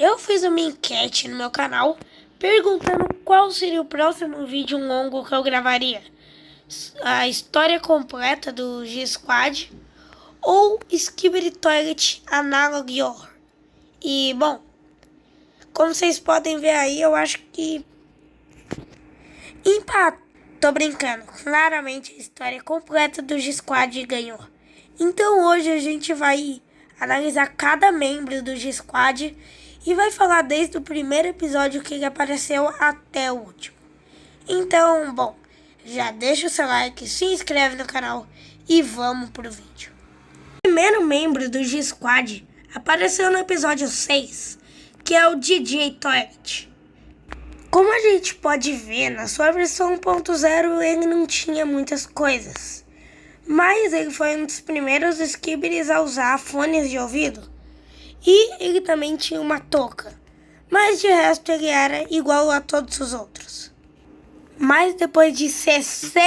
Eu fiz uma enquete no meu canal perguntando qual seria o próximo vídeo longo que eu gravaria. A história completa do G-Squad ou Skibidi Toilet Analog Horror. E, bom, como vocês podem ver aí, eu acho que empatou. Tô brincando, claramente a história completa do G-Squad ganhou. Então hoje a gente vai analisar cada membro do G-Squad e vai falar desde o primeiro episódio que ele apareceu até o último. Então, bom, já deixa o seu like, se inscreve no canal e vamos pro vídeo. O primeiro membro do G-Squad apareceu no episódio 6, que é o DJ Toilet. Como a gente pode ver, na sua versão 1.0 ele não tinha muitas coisas. Mas ele foi um dos primeiros Skibidis a usar fones de ouvido. E ele também tinha uma touca. Mas de resto ele era igual a todos os outros. Mas depois de 60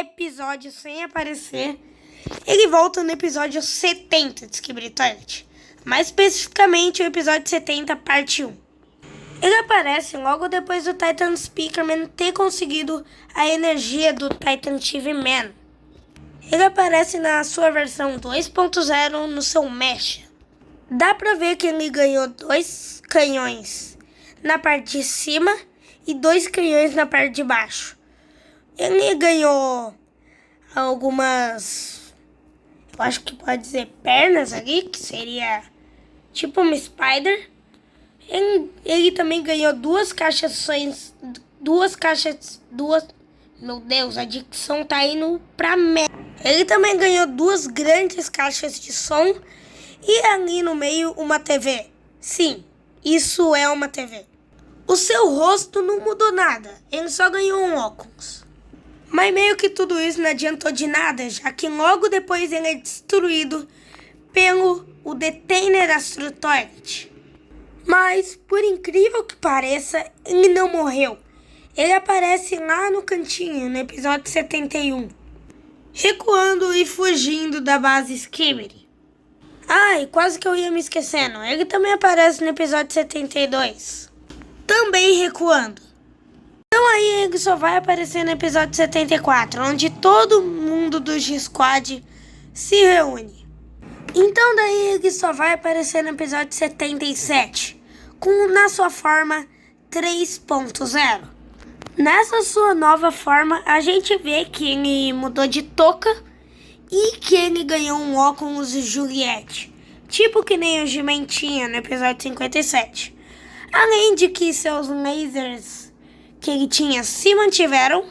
episódios sem aparecer, ele volta no episódio 70 de Skibidi Toilet. Mais especificamente o episódio 70, parte 1. Ele aparece logo depois do Titan Speakerman ter conseguido a energia do Titan TV Man. Ele aparece na sua versão 2.0 no seu Mecha. Dá pra ver que ele ganhou 2 canhões na parte de cima e 2 canhões na parte de baixo. Ele ganhou algumas, eu acho que pode dizer pernas ali, que seria tipo uma Spider. Ele também ganhou 2 caixas. Meu Deus, a dicção tá indo pra merda. Ele também ganhou 2 grandes caixas de som e ali no meio uma TV. Sim, isso é uma TV. O seu rosto não mudou nada, ele só ganhou um óculos. Mas meio que tudo isso não adiantou de nada, já que logo depois ele é destruído pelo o Detainer Astro Toilet. Mas, por incrível que pareça, ele não morreu. Ele aparece lá no cantinho, no episódio 71, recuando e fugindo da base Skibidi. E quase que eu ia me esquecendo. Ele também aparece no episódio 72, também recuando. Então aí ele só vai aparecer no episódio 74, onde todo mundo do G-Squad se reúne. Então daí ele só vai aparecer no episódio 77, na sua forma 3.0. Nessa sua nova forma, a gente vê que ele mudou de touca e que ele ganhou um óculos Juliette, tipo que nem o He-Man tinha no episódio 57. Além de que seus lasers que ele tinha se mantiveram,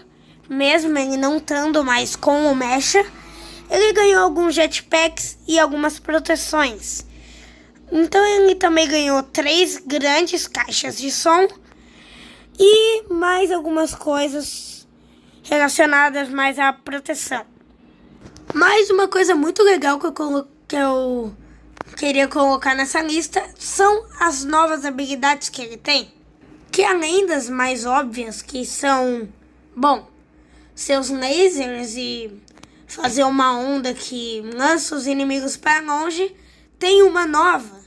mesmo ele não estando mais com o Mecha. Ele ganhou alguns jetpacks e algumas proteções. Então ele também ganhou 3 grandes caixas de som e mais algumas coisas relacionadas mais à proteção. Mais uma coisa muito legal que eu queria colocar nessa lista são as novas habilidades que ele tem. Que além das mais óbvias, que são, seus lasers e fazer uma onda que lança os inimigos para longe, tem uma nova,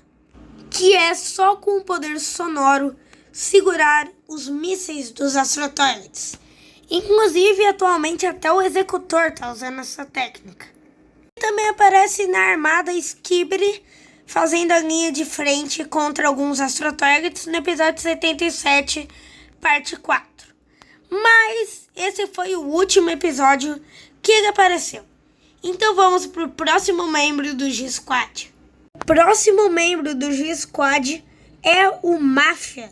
que é só com o poder sonoro segurar os mísseis dos Astro Toilets. Inclusive, atualmente até o Executor tá usando essa técnica. Também aparece na armada Skibidi, fazendo a linha de frente contra alguns Astro Toilets no episódio 77, parte 4. Mas esse foi o último episódio que ele apareceu. Então vamos pro próximo membro do G-Squad. O próximo membro do G-Squad é o Máfia.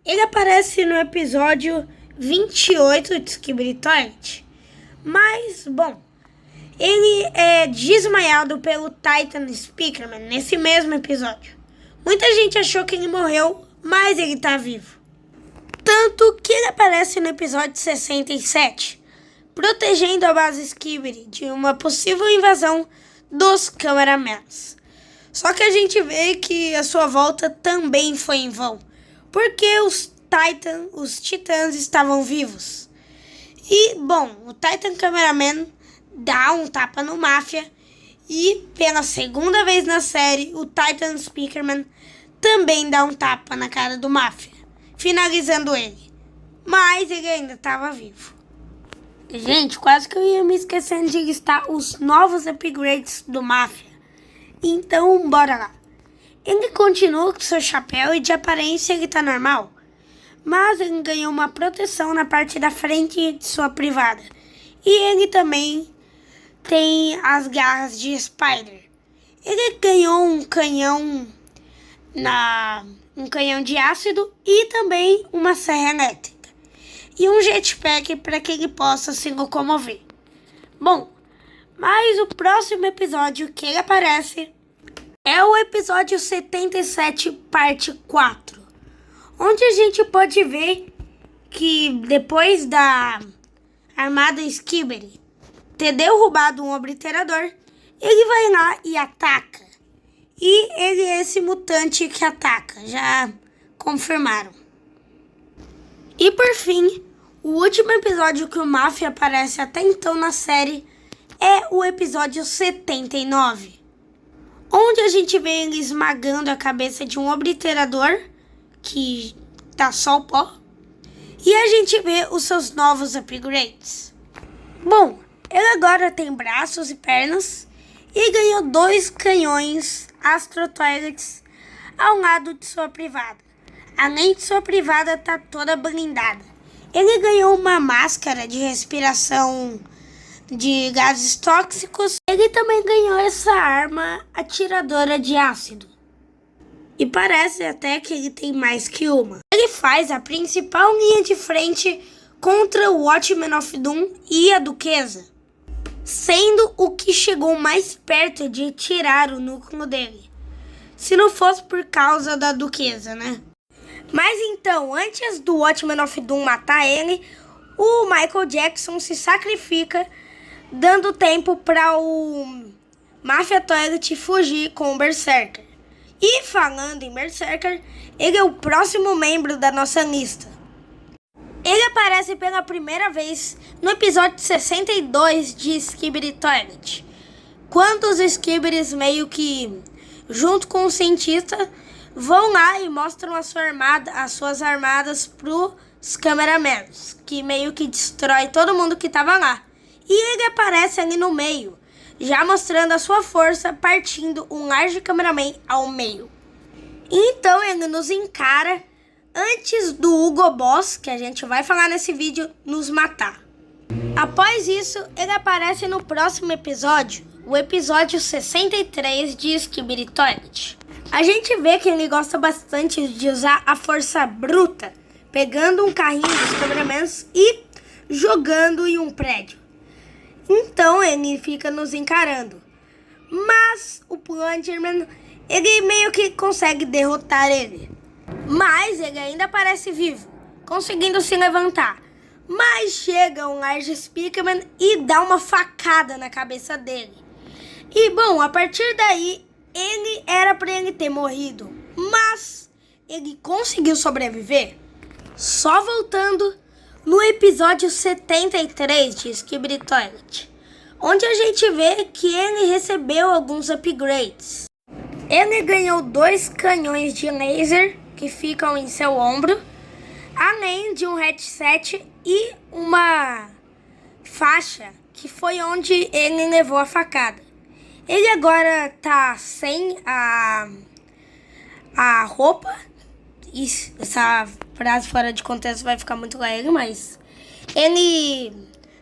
Ele aparece no episódio 28 de Skibidi Toilet. Mas, ele é desmaiado pelo Titan Speakerman nesse mesmo episódio. Muita gente achou que ele morreu, mas ele tá vivo. Tanto que ele aparece no episódio 67, protegendo a base Skibidi de uma possível invasão dos Cameramans. Só que a gente vê que a sua volta também foi em vão, porque os titãs estavam vivos. E, o Titan Cameraman dá um tapa no Máfia e, pela segunda vez na série, o Titan Speakerman também dá um tapa na cara do Máfia, finalizando ele. Mas ele ainda estava vivo. Gente, quase que eu ia me esquecendo de listar os novos upgrades do Máfia. Então, bora lá. Ele continua com seu chapéu e de aparência ele tá normal. Mas ele ganhou uma proteção na parte da frente de sua privada. E ele também tem as garras de Spider. Ele ganhou um canhão de ácido e também uma serra elétrica. E um jetpack para que ele possa se locomover. Bom, mas o próximo episódio que ele aparece é o episódio 77, parte 4. Onde a gente pode ver que depois da armada Skibidi ter derrubado um obliterador, ele vai lá e ataca. E ele é esse mutante que ataca, já confirmaram. E por fim, o último episódio que o Máfia aparece até então na série é o episódio 79. Onde a gente vê ele esmagando a cabeça de um obliterador, que tá só o pó. E a gente vê os seus novos upgrades. Bom, ele agora tem braços e pernas e ganhou 2 canhões Astro Toilets ao lado de sua privada. Além de sua privada tá toda blindada. Ele ganhou uma máscara de respiração de gases tóxicos. Ele também ganhou essa arma atiradora de ácido. E parece até que ele tem mais que uma. Ele faz a principal linha de frente contra o Watchmen of Doom e a Duquesa, sendo o que chegou mais perto de tirar o núcleo dele. Se não fosse por causa da Duquesa, né? Mas então, antes do Watchmen of Doom matar ele, o Michael Jackson se sacrifica, dando tempo para o Mafia Toilet fugir com o Berserker. E falando em Berserker, ele é o próximo membro da nossa lista. Ele aparece pela primeira vez no episódio 62 de Skibidi Toilet, quando os Skibidis meio que, junto com o cientista, vão lá e mostram as suas armadas pros cameramans, que meio que destrói todo mundo que tava lá. E ele aparece ali no meio, já mostrando a sua força, partindo um large cameraman ao meio. Então ele nos encara antes do Hugo Boss, que a gente vai falar nesse vídeo, nos matar. Após isso, ele aparece no próximo episódio, o episódio 63 de Skibidi Toilet. A gente vê que ele gosta bastante de usar a força bruta, pegando um carrinho dos cameramans e jogando em um prédio. Então ele fica nos encarando. Mas o Plunderman, ele meio que consegue derrotar ele. Mas ele ainda parece vivo, conseguindo se levantar. Mas chega um Large Speakerman e dá uma facada na cabeça dele. E bom, a partir daí, ele era pra ele ter morrido. Mas ele conseguiu sobreviver. Só voltando no episódio 73 de Skibidi Toilet, onde a gente vê que ele recebeu alguns upgrades. Ele ganhou 2 canhões de laser que ficam em seu ombro, além de um headset e uma faixa, que foi onde ele levou a facada. Ele agora tá sem a roupa. Essa frase fora de contexto vai ficar muito legal, mas ele,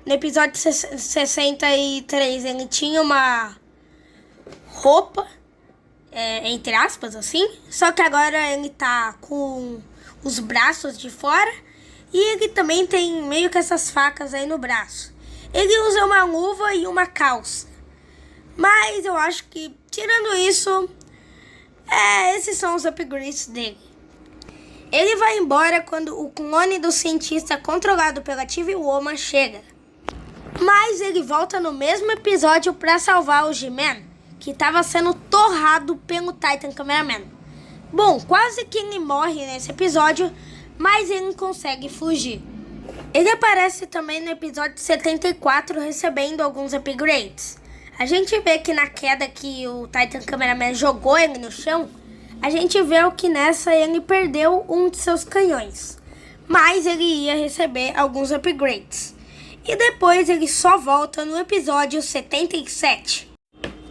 no episódio 63, ele tinha uma roupa, entre aspas, assim, só que agora ele tá com os braços de fora e ele também tem meio que essas facas aí no braço. Ele usa uma luva e uma calça, mas eu acho que, tirando isso, esses são os upgrades dele. Ele vai embora quando o clone do cientista controlado pela TV Woman chega. Mas ele volta no mesmo episódio para salvar o G-Man, que estava sendo torrado pelo Titan Cameraman. Bom, quase que ele morre nesse episódio, mas ele consegue fugir. Ele aparece também no episódio 74 recebendo alguns upgrades. A gente vê que na queda que o Titan Cameraman jogou ele no chão, a gente vê que nessa ele perdeu um de seus canhões, mas ele ia receber alguns upgrades. E depois ele só volta no episódio 77,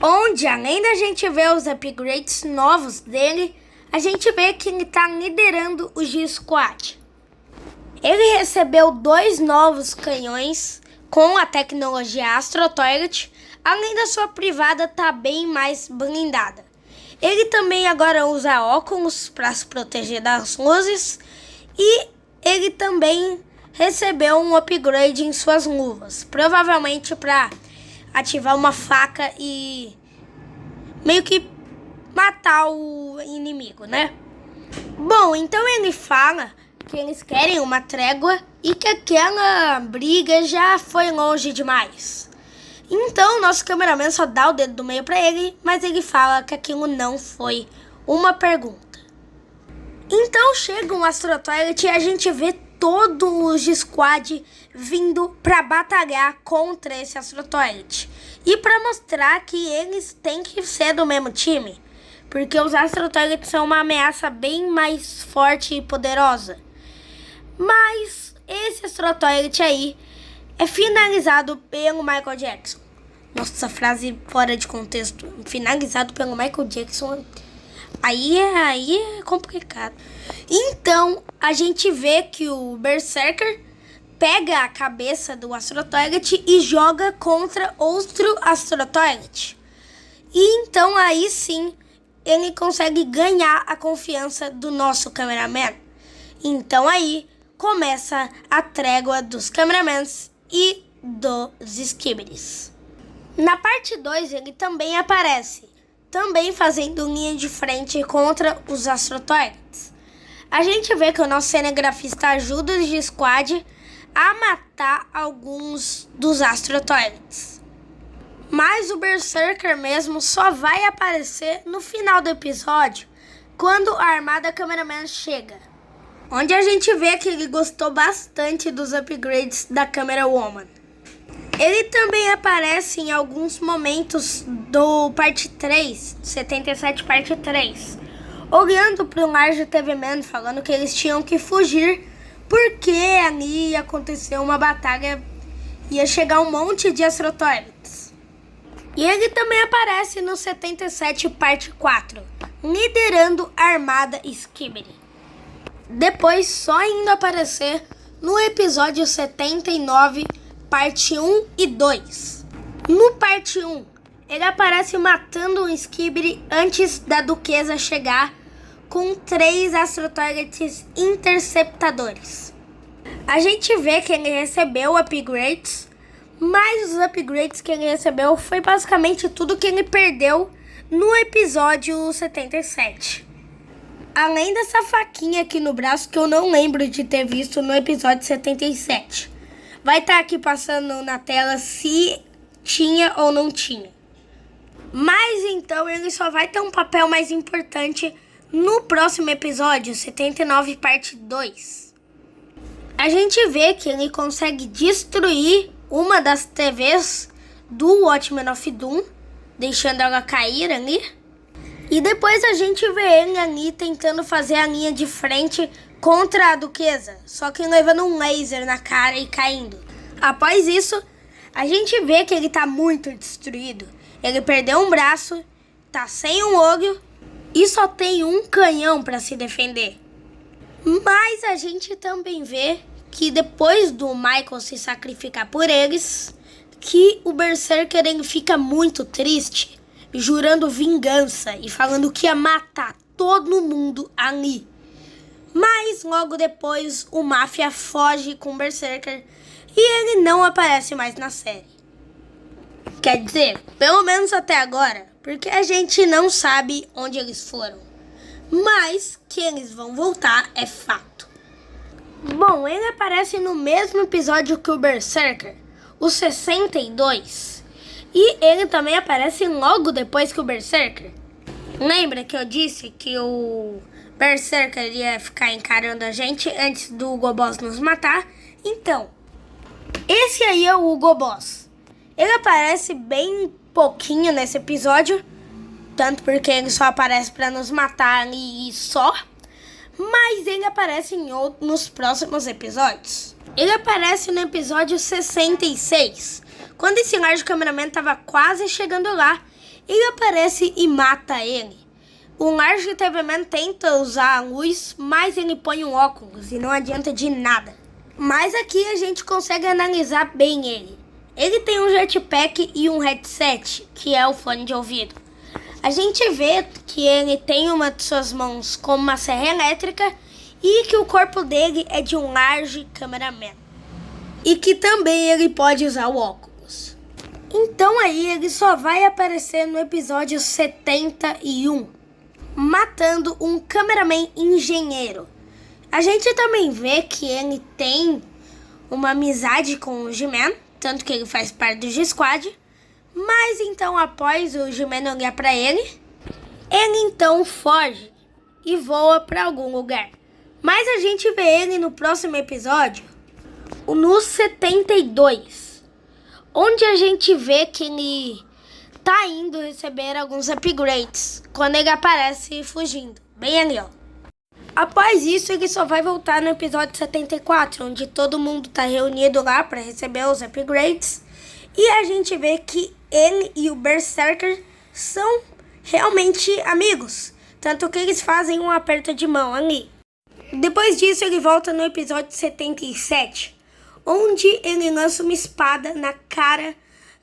onde além da gente ver os upgrades novos dele, a gente vê que ele está liderando o G-Squad. Ele recebeu 2 novos canhões com a tecnologia Astro Toilet, além da sua privada estar bem mais blindada. Ele também agora usa óculos para se proteger das luzes e ele também recebeu um upgrade em suas luvas, provavelmente para ativar uma faca e meio que matar o inimigo, né? Bom, então ele fala que eles querem uma trégua e que aquela briga já foi longe demais. Então, nosso cameraman só dá o dedo do meio para ele, mas ele fala que aquilo não foi uma pergunta. Então chega um Astro Toilet e a gente vê todo o G-Squad vindo para batalhar contra esse Astro Toilet. E para mostrar que eles têm que ser do mesmo time, porque os Astro Toilets são uma ameaça bem mais forte e poderosa. Mas esse Astro Toilet aí é finalizado pelo Michael Jackson. Nossa, frase fora de contexto. Finalizado pelo Michael Jackson. Aí é complicado. Então, a gente vê que o Berserker pega a cabeça do Astro Toilet e joga contra outro Astro Toilet. E então, aí sim, ele consegue ganhar a confiança do nosso cameraman. Então, aí começa a trégua dos cameramans e dos Skibidis. Na parte 2, ele também aparece, também fazendo linha de frente contra os Astro Toilets. A gente vê que o nosso cinegrafista ajuda o G-Squad a matar alguns dos Astro Toilets. Mas o Berserker mesmo só vai aparecer no final do episódio, quando a armada cameraman chega, onde a gente vê que ele gostou bastante dos upgrades da Camera Woman. Ele também aparece em alguns momentos do parte 3, 77 parte 3, olhando para um large TV Man, falando que eles tinham que fugir, porque ali ia acontecer uma batalha, ia chegar um monte de Astro Toilets. E ele também aparece no 77 parte 4, liderando a armada Skibidi. Depois só indo aparecer no episódio 79, parte 1 e 2. No parte 1, ele aparece matando um Skibidi antes da Duquesa chegar com 3 Astro Toilets interceptadores. A gente vê que ele recebeu upgrades, mas os upgrades que ele recebeu foi basicamente tudo que ele perdeu no episódio 77. Além dessa faquinha aqui no braço que eu não lembro de ter visto no episódio 77. Vai estar aqui passando na tela se tinha ou não tinha. Mas então ele só vai ter um papel mais importante no próximo episódio, 79 parte 2. A gente vê que ele consegue destruir uma das TVs do Watchmen of Doom, deixando ela cair ali. E depois a gente vê ele ali tentando fazer a linha de frente contra a Duquesa, só que levando um laser na cara e caindo. Após isso, a gente vê que ele tá muito destruído. Ele perdeu um braço, tá sem um olho e só tem um canhão para se defender. Mas a gente também vê que depois do Michael se sacrificar por eles, que o Berserker ele fica muito triste, jurando vingança e falando que ia matar todo mundo ali. Mas logo depois o Máfia foge com o Berserker e ele não aparece mais na série. Quer dizer, pelo menos até agora, porque a gente não sabe onde eles foram. Mas que eles vão voltar é fato. Bom, ele aparece no mesmo episódio que o Berserker, o 62. E ele também aparece logo depois que o Berserker. Lembra que eu disse que o Berserker ia ficar encarando a gente antes do Hugo Boss nos matar? Então, esse aí é o Hugo Boss. Ele aparece bem pouquinho nesse episódio, tanto porque ele só aparece para nos matar e só, mas ele aparece nos próximos episódios. Ele aparece no episódio 66, quando esse large cameraman estava quase chegando lá. Ele aparece e mata ele. O large TV Man tenta usar a luz, mas ele põe um óculos e não adianta de nada. Mas aqui a gente consegue analisar bem ele. Ele tem um jetpack e um headset, que é o fone de ouvido. A gente vê que ele tem uma de suas mãos como uma serra elétrica e que o corpo dele é de um large cameraman. E que também ele pode usar o óculos. Então aí ele só vai aparecer no episódio 71, matando um cameraman engenheiro. A gente também vê que ele tem uma amizade com o G-Man, tanto que ele faz parte do G-Squad. Mas então, após o G-Man olhar para ele então foge e voa para algum lugar. Mas a gente vê ele no próximo episódio, no 72, onde a gente vê que ele tá indo receber alguns upgrades, quando ele aparece fugindo, bem ali, ó. Após isso, ele só vai voltar no episódio 74, onde todo mundo tá reunido lá para receber os upgrades. E a gente vê que ele e o Berserker são realmente amigos, tanto que eles fazem um aperto de mão ali. Depois disso, ele volta no episódio 77, onde ele lança uma espada na cara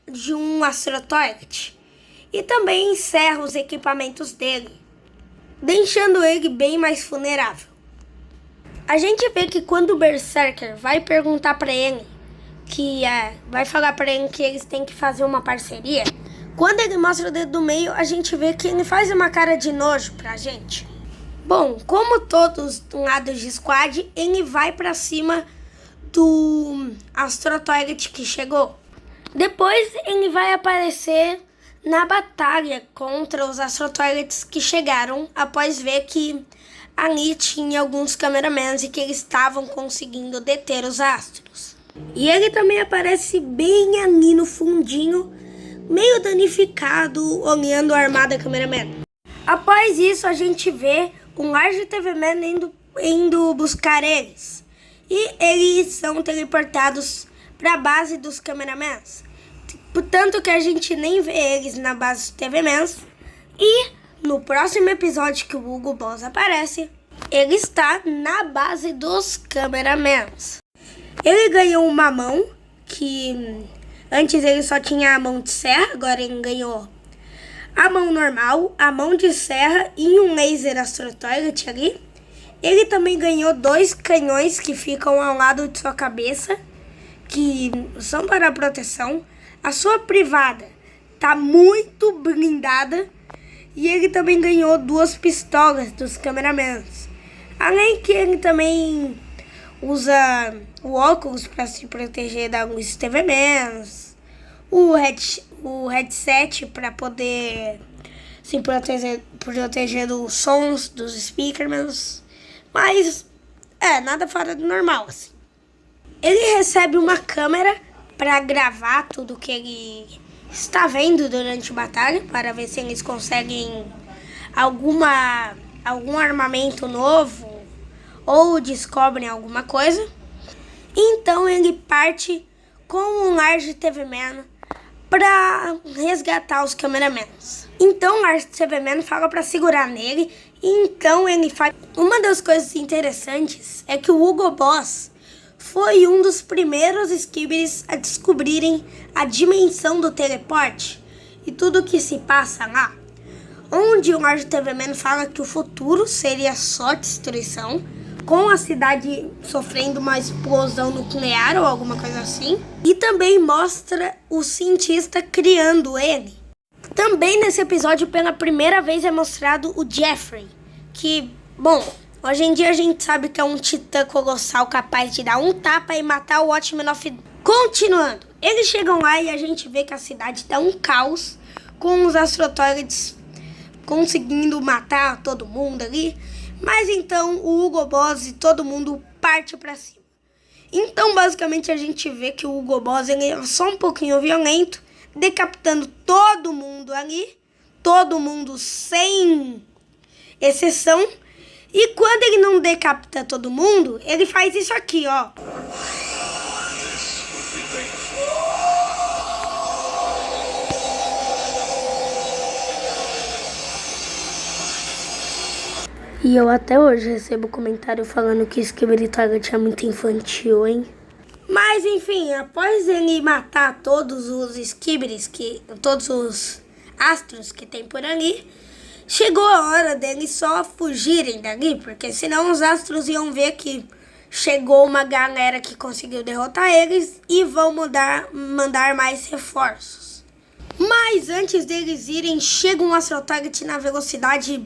de um Astro Toilet e também encerra os equipamentos dele, deixando ele bem mais vulnerável. A gente vê que quando o Berserker vai perguntar para ele, vai falar para ele que eles têm que fazer uma parceria, quando ele mostra o dedo do meio, a gente vê que ele faz uma cara de nojo pra gente. Bom, como todos do lado de Squad, ele vai para cima do Astro Toilet que chegou. Depois ele vai aparecer na batalha contra os Astro Toilets que chegaram, após ver que ali tinha alguns cameramans e que eles estavam conseguindo deter os astros. E ele também aparece bem ali no fundinho, meio danificado, olhando a armada cameraman. Após isso, a gente vê um large TV Man indo buscar eles. E eles são teleportados para a base dos cameramans. Tanto que a gente nem vê eles na base dos TV Mans. E no próximo episódio que o Hugo Boss aparece, ele está na base dos cameramans. Ele ganhou uma mão, que antes ele só tinha a mão de serra, agora ele ganhou a mão normal, a mão de serra e um laser Astro Toilet ali. Ele também ganhou 2 canhões que ficam ao lado de sua cabeça, que são para proteção. A sua privada tá muito blindada. E ele também ganhou 2 pistolas dos cameramans. Além que ele também usa o óculos para se proteger da luz TV Mans, o headset para poder se proteger dos sons dos speakermans. Mas nada fora do normal, assim. Ele recebe uma câmera para gravar tudo que ele está vendo durante a batalha, para ver se eles conseguem algum armamento novo ou descobrem alguma coisa. Então ele parte com um large TV Man para resgatar os cameramans. Então o large TV Man fala para segurar nele, e então ele faz. Uma das coisas interessantes é que o Hugo Boss foi um dos primeiros Skibidis a descobrirem a dimensão do teleporte e tudo o que se passa lá. Onde o Large TV Man fala que o futuro seria só destruição, com a cidade sofrendo uma explosão nuclear ou alguma coisa assim. E também mostra o cientista criando ele. Também nesse episódio, pela primeira vez, é mostrado o Jeffrey, que, bom, hoje em dia a gente sabe que é um titã colossal capaz de dar um tapa e matar o Watchmen of... Continuando, eles chegam lá e a gente vê que a cidade tá um caos, com os Astro Toilets conseguindo matar todo mundo ali. Mas então o Hugo Boss e todo mundo parte pra cima. Então basicamente a gente vê que o Hugo Boss ele é só um pouquinho violento, decapitando todo mundo ali, todo mundo sem exceção. E quando ele não decapita todo mundo, ele faz isso aqui, ó. E eu até hoje recebo comentário falando que Skibidi Toilet é muito infantil, hein? Mas enfim, após ele matar todos os Skibidis, todos os astros que tem por ali, chegou a hora deles só fugirem dali, porque senão os astros iam ver que chegou uma galera que conseguiu derrotar eles e vão mandar mais reforços. Mas antes deles irem, chega um Astro Target na velocidade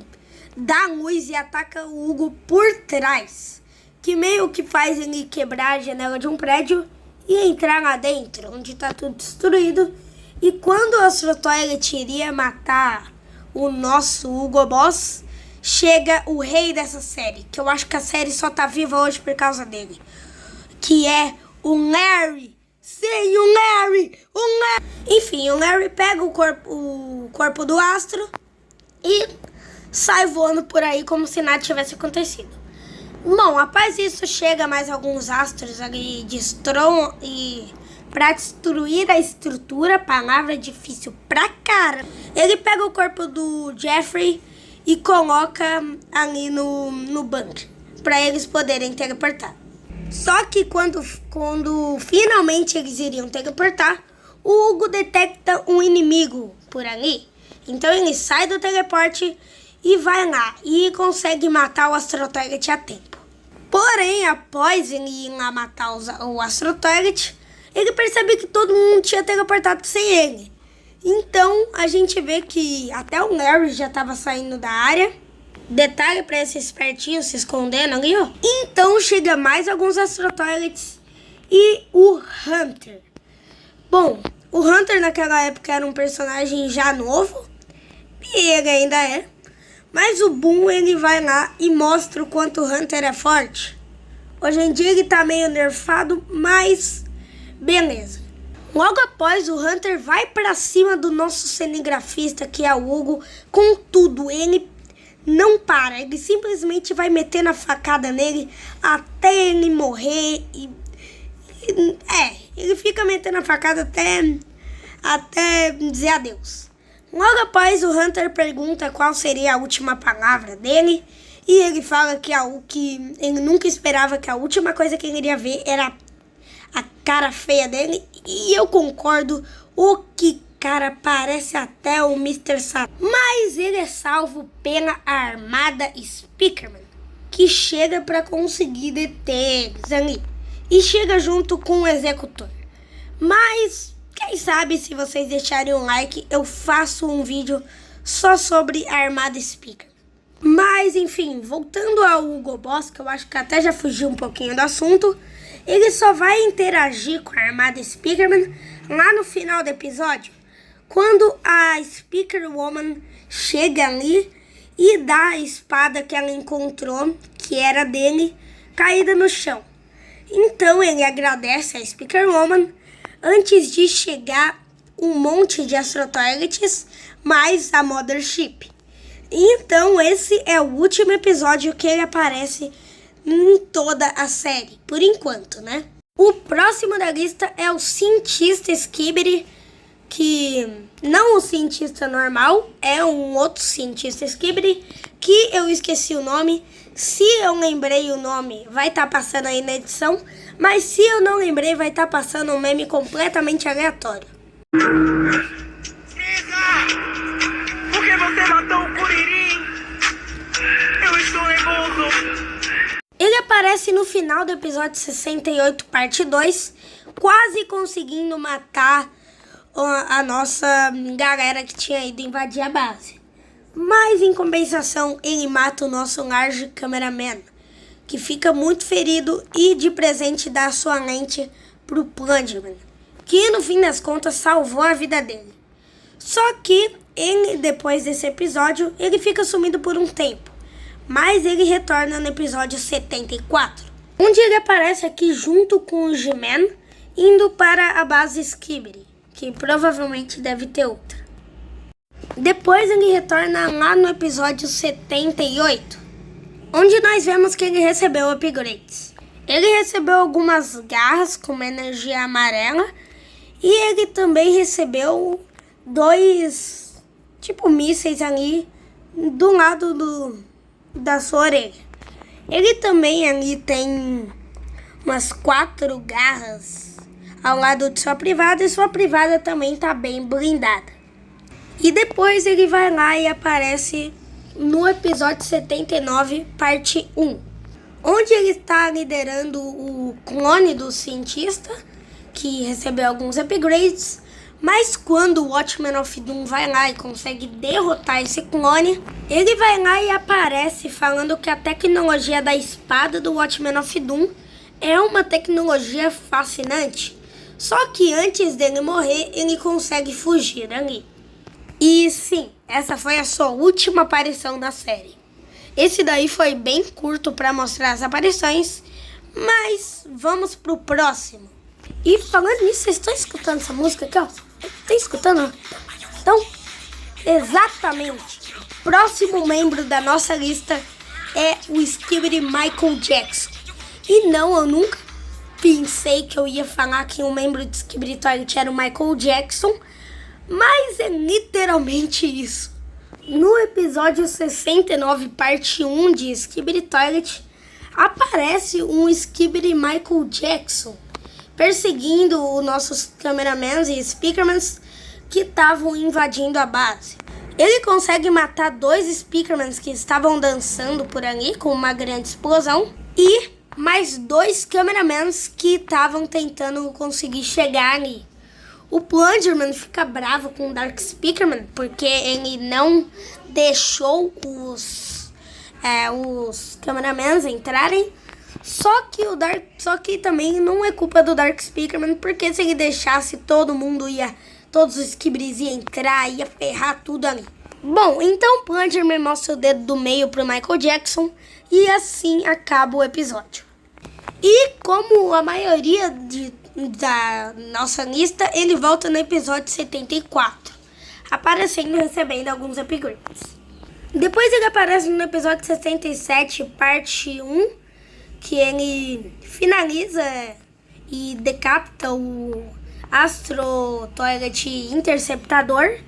da luz e ataca o Hugo por trás, que meio que faz ele quebrar a janela de um prédio e entrar lá dentro, onde tá tudo destruído. E quando o Astro Toilet iria matar o nosso Hugo Boss, chega o rei dessa série, que eu acho que a série só tá viva hoje por causa dele, que é o Larry. Sim, o Larry! Enfim, o Larry pega o corpo do Astro e sai voando por aí como se nada tivesse acontecido. Bom, após isso chega mais alguns astros ali e pra destruir a estrutura, palavra difícil pra cara. Ele pega o corpo do Jeffrey e coloca ali no bunker, pra eles poderem teleportar. Só que quando finalmente eles iriam teleportar, o Hugo detecta um inimigo por ali. Então ele sai do teleporte e vai lá e consegue matar o Astro Toilet a tempo. Porém, após ele ir lá matar o Astro Toilet, ele percebe que todo mundo tinha teleportado sem ele. Então, a gente vê que até o Larry já estava saindo da área. Detalhe para esses espertinhos se escondendo ali, ó. Então, chega mais alguns Astro Toilets e o Hunter. Bom, o Hunter naquela época era um personagem já novo, e ele ainda é. Mas o Boom, ele vai lá e mostra o quanto o Hunter é forte. Hoje em dia ele tá meio nerfado, mas beleza. Logo após, o Hunter vai pra cima do nosso cinegrafista, que é o Hugo, com tudo. Ele não para, ele simplesmente vai metendo a facada nele até ele morrer. Ele fica metendo a facada até dizer adeus. Logo após, o Hunter pergunta qual seria a última palavra dele. E ele fala que ele nunca esperava, que a última coisa que ele iria ver era a cara feia dele. E eu concordo, o que cara parece até o Mr. Satan. Mas ele é salvo pela armada Speakerman, que chega para conseguir deter eles ali. E chega junto com o executor. Mas quem sabe, se vocês deixarem um like, eu faço um vídeo só sobre a armada Speaker. Mas, enfim, voltando ao Hugo Boss, que eu acho que até já fugiu um pouquinho do assunto, ele só vai interagir com a armada Speakerman lá no final do episódio, quando a Speaker Woman chega ali e dá a espada que ela encontrou, que era dele, caída no chão. Então ele agradece a Speaker Woman antes de chegar um monte de Astro Toilets mais a Mothership. Então esse é o último episódio que ele aparece em toda a série, por enquanto, né? O próximo da lista é o cientista Skibidi, que não o cientista normal, é um outro cientista Skibidi, que eu esqueci o nome. Se eu lembrei o nome, vai estar passando aí na edição, mas se eu não lembrei, vai estar passando um meme completamente aleatório. Por que você matou o Kuririn? Eu estou nervoso. Ele aparece no final do episódio 68, parte 2, quase conseguindo matar a nossa galera que tinha ido invadir a base. Mas, em compensação, ele mata o nosso large cameraman, que fica muito ferido e de presente dá sua lente pro Plunderman, que no fim das contas salvou a vida dele. Só que ele, depois desse episódio, ele fica sumido por um tempo. Mas ele retorna no episódio 74, onde ele aparece aqui junto com o G-Man, indo para a base Skibidi, que provavelmente deve ter outra. Depois ele retorna lá no episódio 78, onde nós vemos que ele recebeu upgrades. Ele recebeu algumas garras com uma energia amarela e ele também recebeu 2 mísseis ali do lado da sua orelha. Ele também ali tem umas 4 garras ao lado de sua privada e sua privada também tá bem blindada. E depois ele vai lá e aparece no episódio 79, parte 1, onde ele está liderando o clone do cientista, que recebeu alguns upgrades, mas quando o Watchman of Doom vai lá e consegue derrotar esse clone, ele vai lá e aparece falando que a tecnologia da espada do Watchman of Doom é uma tecnologia fascinante. Só que antes dele morrer, ele consegue fugir dali. E sim, essa foi a sua última aparição da série. Esse daí foi bem curto para mostrar as aparições, mas vamos pro próximo. E falando nisso, vocês estão escutando essa música aqui, ó? Estão escutando? Então, exatamente. Próximo membro da nossa lista é o Skibidi Michael Jackson. E não, eu nunca pensei que eu ia falar que um membro de Skibidi Toilet era o Michael Jackson, mas é literalmente isso. No episódio 69, parte 1 de Skibidi Toilet, aparece um Skibidi Michael Jackson perseguindo os nossos cameramans e speakermans que estavam invadindo a base. Ele consegue matar 2 speakermans que estavam dançando por ali com uma grande explosão e mais 2 cameramans que estavam tentando conseguir chegar ali. O Plungerman fica bravo com o Dark Speakerman porque ele não deixou os cameramans entrarem. Só que também não é culpa do Dark Speakerman, porque se ele deixasse todos os Skibidis iam entrar, ia ferrar tudo ali. Bom, então o Plungerman mostra o dedo do meio pro Michael Jackson e assim acaba o episódio. E como a maioria da nossa lista, ele volta no episódio 74, aparecendo e recebendo alguns upgrades. Depois ele aparece no episódio 67, parte 1, que ele finaliza e decapita o Astro Toilet Interceptador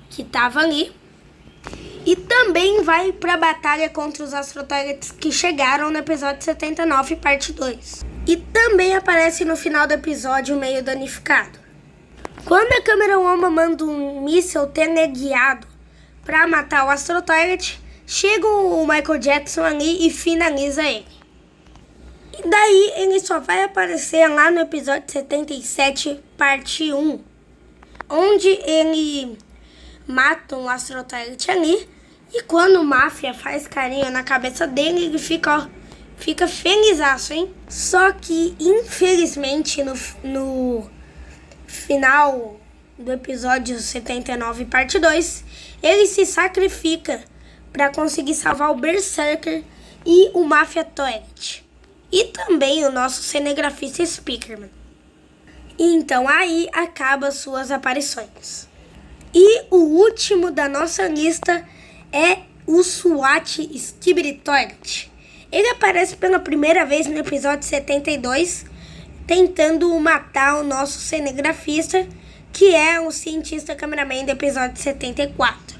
que estava ali. E também vai para a batalha contra os Astro Toilets que chegaram no episódio 79, parte 2. E também aparece no final do episódio meio danificado. Quando a câmera Woma manda um míssil teleguiado para matar o Astro Toilet, chega o Michael Jackson ali e finaliza ele. E daí ele só vai aparecer lá no episódio 77, parte 1, onde ele mata um Astro Toilet ali. E quando o Máfia faz carinho na cabeça dele, ele fica felizaço, hein? Só que, infelizmente, no final do episódio 79, parte 2, ele se sacrifica para conseguir salvar o Berserker e o Máfia Toilet. E também o nosso cinegrafista Speakerman. E então aí acaba suas aparições. E o último da nossa lista é o SWAT Skibidi Toilet. Ele aparece pela primeira vez no episódio 72, tentando matar o nosso cinegrafista, que é o cientista cameraman do episódio 74.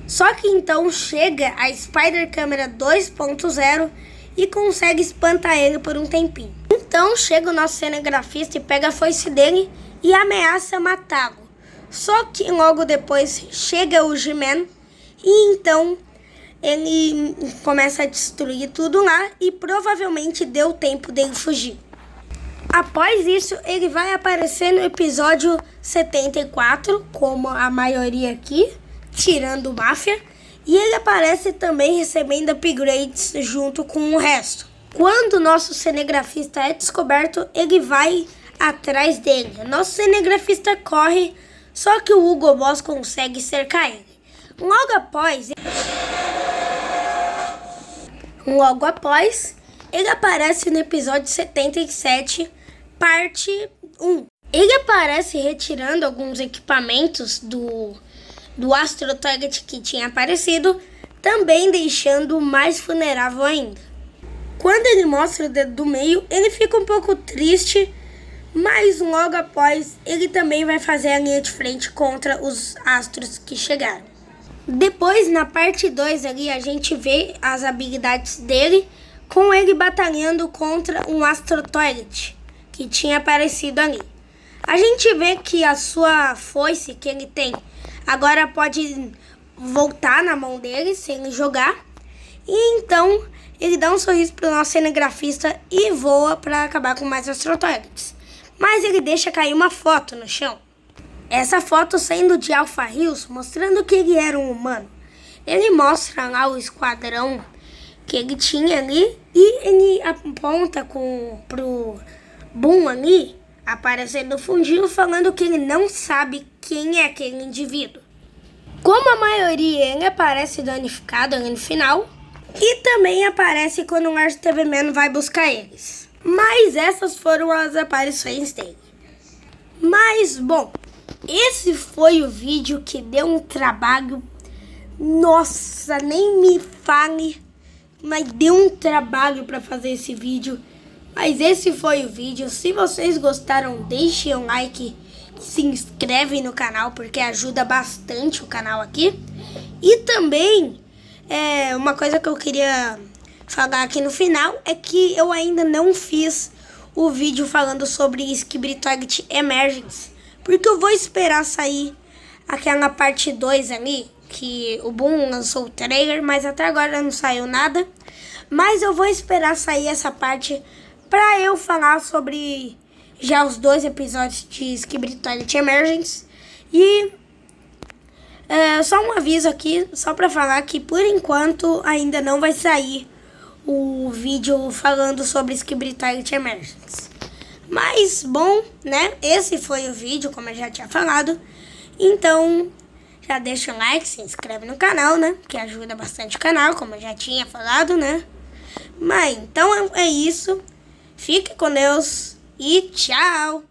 Só que então chega a Spider Camera 2.0 e consegue espantar ele por um tempinho. Então chega o nosso cinegrafista e pega a foice dele e ameaça matá-lo. Só que logo depois chega o G-Man e então ele começa a destruir tudo lá e provavelmente deu tempo dele fugir. Após isso, ele vai aparecer no episódio 74, como a maioria aqui, tirando o Máfia. E ele aparece também recebendo upgrades junto com o resto. Quando o nosso cinegrafista é descoberto, ele vai atrás dele. Nosso cinegrafista corre, só que o Hugo Boss consegue cercar ele. Logo após, ele aparece no episódio 77, parte 1. Ele aparece retirando alguns equipamentos do do Astro Toilet que tinha aparecido, também deixando mais vulnerável ainda. Quando ele mostra o dedo do meio, ele fica um pouco triste, mas logo após ele também vai fazer a linha de frente contra os astros que chegaram. Depois, na parte 2 ali, a gente vê as habilidades dele, com ele batalhando contra um Astro Toilet que tinha aparecido ali. A gente vê que a sua foice que ele tem agora pode voltar na mão dele se ele jogar. E então ele dá um sorriso pro nosso cinegrafista e voa para acabar com mais Astro Toilets. Mas ele deixa cair uma foto no chão. Essa foto saindo de Alpha Hills, mostrando que ele era um humano. Ele mostra lá o esquadrão que ele tinha ali e ele aponta pro Boom ali, aparecendo no fundinho, falando que ele não sabe quem é aquele indivíduo. Como a maioria, ele aparece danificado ali no final e também aparece quando o Lars TV Man vai buscar eles. Mas essas foram as aparições dele. Mas, bom, esse foi o vídeo que deu um trabalho. Nossa, nem me fale, mas deu um trabalho para fazer esse vídeo. Mas esse foi o vídeo. Se vocês gostaram, deixem um like, se inscreve no canal porque ajuda bastante o canal aqui. E também, uma coisa que eu queria falar aqui no final é que eu ainda não fiz o vídeo falando sobre Skibidi Toilet Emergence, porque eu vou esperar sair aquela parte 2 ali, que o Boom lançou o trailer, mas até agora não saiu nada. Mas eu vou esperar sair essa parte para eu falar sobre já os 2 episódios de Skibidi Toilet Emergence. E só um aviso aqui, só para falar que por enquanto ainda não vai sair o vídeo falando sobre Skibidi Toilet Emergence. Mas, bom, né? Esse foi o vídeo, como eu já tinha falado. Então, já deixa um like, se inscreve no canal, né? Que ajuda bastante o canal, como eu já tinha falado, né? Mas, então é isso. Fique com Deus e tchau!